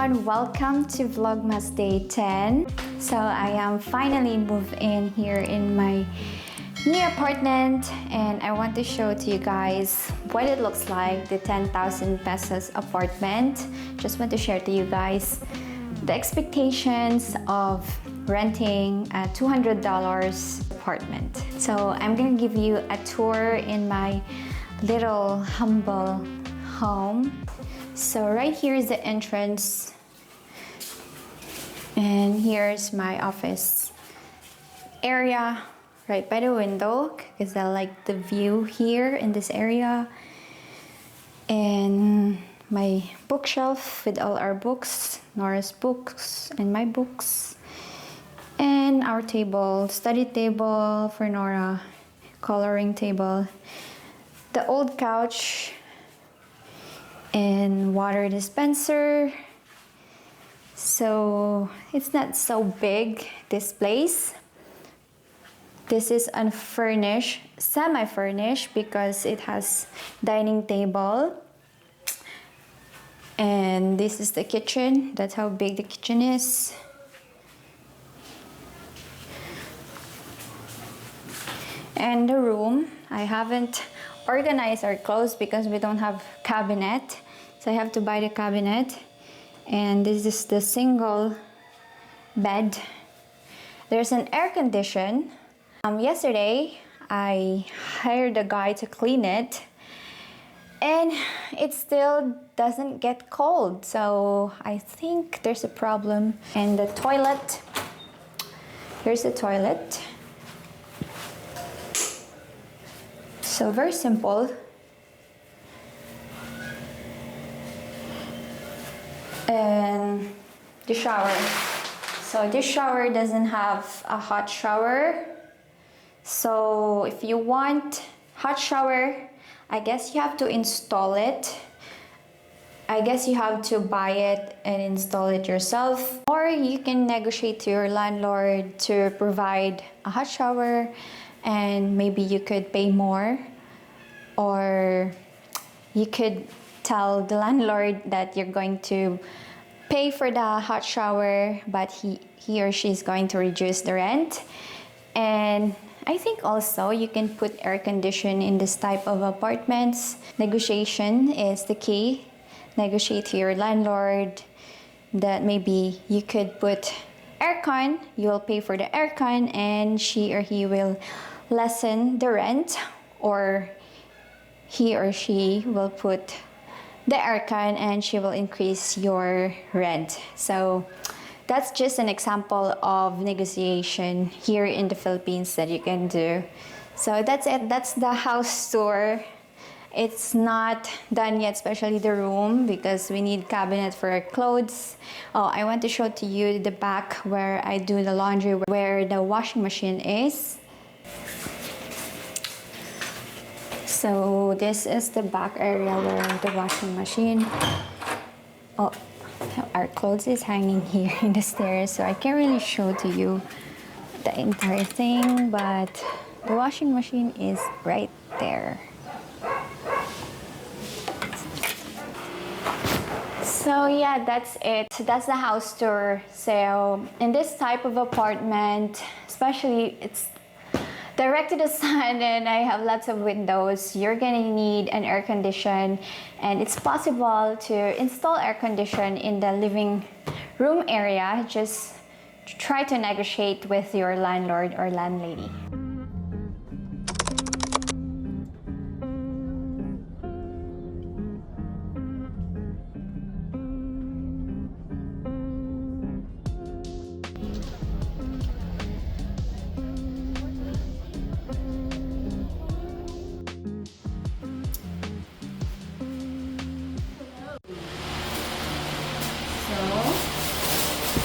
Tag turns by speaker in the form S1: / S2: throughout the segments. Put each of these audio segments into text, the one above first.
S1: everyone, welcome to Vlogmas Day 10. So I am finally moved in here in my new apartment and I want to show to you guys what it looks like, the 10,000 pesos apartment. Just want to share to you guys the expectations of renting a $200 apartment. So I'm gonna give you a tour in my little humble home. So right here is the entrance and here's my office area right by the window because I like the view here in this area, and my bookshelf with all our books, Nora's books and my books, and our table, study table for Nora, coloring table, the old couch, and water dispenser. So it's not so big, this place. This is unfurnished, semi-furnished, because it has dining table. And this is the kitchen. That's how big the kitchen is. And the room, I haven't organize our clothes because we don't have cabinet, so I have to buy the cabinet. And this is the single bed. There's an air condition. Yesterday I hired a guy to clean it and it still doesn't get cold, so I think there's a problem. And the toilet, here's the toilet. So very simple. And the shower. So this shower doesn't have a hot shower. So if you want hot shower, I guess you have to install it. I guess you have to buy it and install it yourself. Or you can negotiate to your landlord to provide a hot shower, and maybe you could pay more, or you could tell the landlord that you're going to pay for the hot shower, but he or she is going to reduce the rent. And I think also you can put air condition in this type of apartments. Negotiation is the key. Negotiate to your landlord that maybe you could put aircon, you'll pay for the aircon, and she or he will lessen the rent, or he or she will put the aircon and she will increase your rent. So that's just an example of negotiation here in the Philippines that you can do. So that's it. That's the house tour. It's not done yet, especially the room, because we need cabinet for our clothes. Oh, I want to show to you the back where I do the laundry, where the washing machine is. So this is the back area where the washing machine. Oh, our clothes is hanging here in the stairs, so I can't really show to you the entire thing, but the washing machine is right there. So yeah, that's it. That's the house tour. So in this type of apartment, especially it's direct to the sun and I have lots of windows, you're gonna need an air condition, and it's possible to install air condition in the living room area. Just try to negotiate with your landlord or landlady.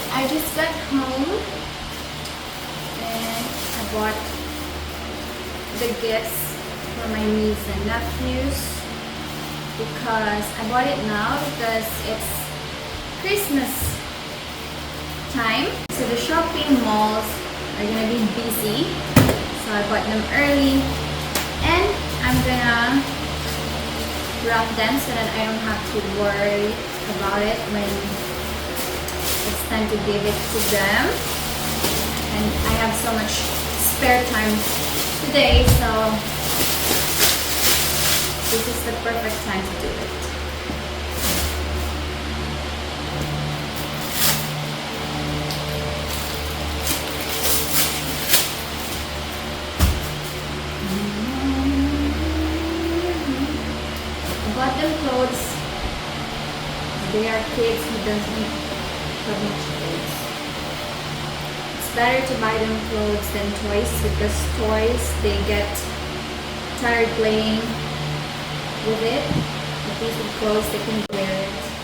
S1: I just got home and I bought the gifts for my niece and nephews, because I bought it now because it's Christmas time. So the shopping malls are gonna be busy, so I bought them early and I'm gonna wrap them so that I don't have to worry about it when it's time to give it to them. And I have so much spare time today, so this is the perfect time to do it. I bought them clothes. They are kids who doesn't have much clothes. It's better to buy them clothes than toys, because toys, they get tired playing with it. But these are clothes, they can wear it.